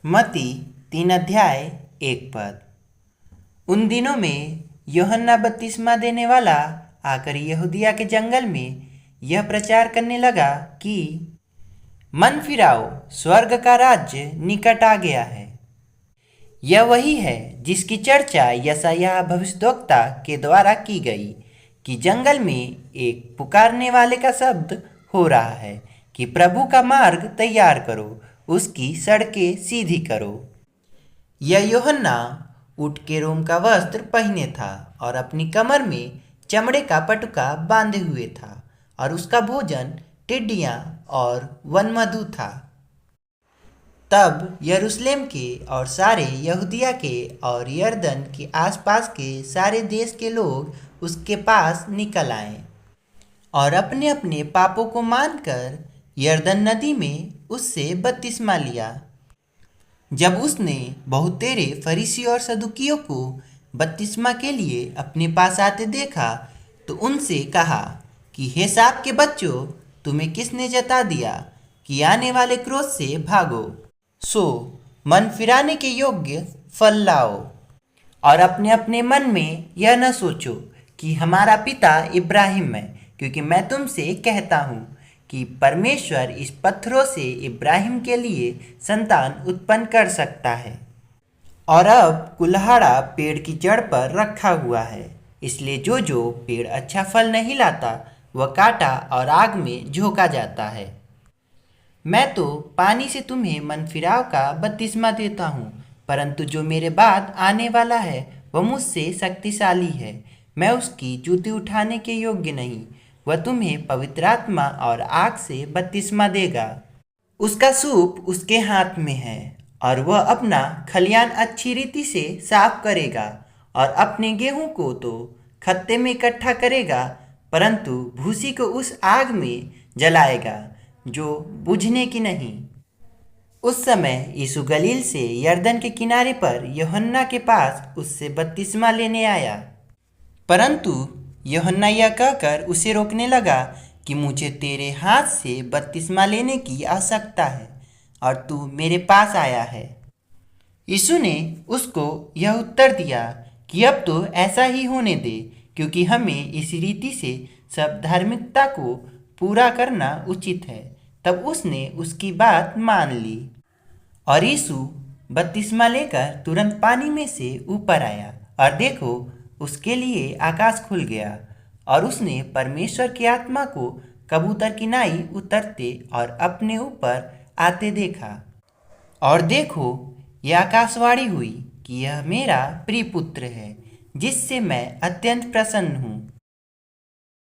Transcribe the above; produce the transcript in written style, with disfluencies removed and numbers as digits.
मत्ती 3 अध्याय 1 पद। उन दिनों में यूहन्ना बपतिस्मा देने वाला आकर यहूदिया के जंगल में यह प्रचार करने लगा कि मन फिराओ, स्वर्ग का राज्य निकट आ गया है। यह वही है जिसकी चर्चा यशायाह भविष्यद्वक्ता के द्वारा की गई कि जंगल में एक पुकारने वाले का शब्द हो रहा है कि प्रभु का मार्ग तैयार करो, उसकी सड़कें सीधी करो। यह यूहन्ना ऊँट के रोम का वस्त्र पहने था और अपनी कमर में चमड़े का पटुका बांधे हुए था, और उसका भोजन टिड्डियाँ और वनमधु था। तब यरूशलेम के और सारे यहूदिया के और यरदन के आसपास के सारे देश के लोग उसके पास निकल आए और अपने अपने पापों को मानकर यरदन नदी में उससे बपतिस्मा लिया। जब उसने बहुतेरे फरीसी और सदुकियों को बपतिस्मा के लिए अपने पास आते देखा तो उनसे कहा कि हे साप के बच्चों, तुम्हें किसने जता दिया कि आने वाले क्रोध से भागो। सो मन फिराने के योग्य फल लाओ, और अपने अपने मन में यह न सोचो कि हमारा पिता इब्राहिम है, क्योंकि मैं तुमसे कहता हूँ कि परमेश्वर इस पत्थरों से इब्राहिम के लिए संतान उत्पन्न कर सकता है। और अब कुल्हाड़ा पेड़ की जड़ पर रखा हुआ है, इसलिए जो जो पेड़ अच्छा फल नहीं लाता वह काटा और आग में झोंका जाता है। मैं तो पानी से तुम्हें मन फिराव का बपतिस्मा देता हूँ, परंतु जो मेरे बाद आने वाला है वह मुझसे शक्तिशाली है। मैं उसकी जूती उठाने के योग्य नहीं। वह तुम्हें पवित्र आत्मा और आग से बपतिस्मा देगा। उसका सूप उसके हाथ में है, और वह अपना खलियान अच्छी रीति से साफ करेगा और अपने गेहूं को तो खत्ते में इकट्ठा करेगा, परंतु भूसी को उस आग में जलाएगा जो बुझने की नहीं। उस समय यीशु गलील से यरदन के किनारे पर यूहन्ना के पास उससे बपतिस्मा लेने आया। परंतु यूहन्ना यह कहकर उसे रोकने लगा कि मुझे तेरे हाथ से बपतिस्मा लेने की आवश्यकता है, और तू मेरे पास आया है। यीशु ने उसको यह उत्तर दिया कि अब तो ऐसा ही होने दे, क्योंकि हमें इस रीति से सब धार्मिकता को पूरा करना उचित है। तब उसने उसकी बात मान ली, और यीशु बपतिस्मा लेकर तुरंत पानी में से ऊपर आया, और देखो, उसके लिए आकाश खुल गया, और उसने परमेश्वर की आत्मा को कबूतर की नाई उतरते और अपने ऊपर आते देखा। और देखो, यह आकाशवाणी हुई कि यह मेरा प्रिय पुत्र है, जिससे मैं अत्यंत प्रसन्न हूँ।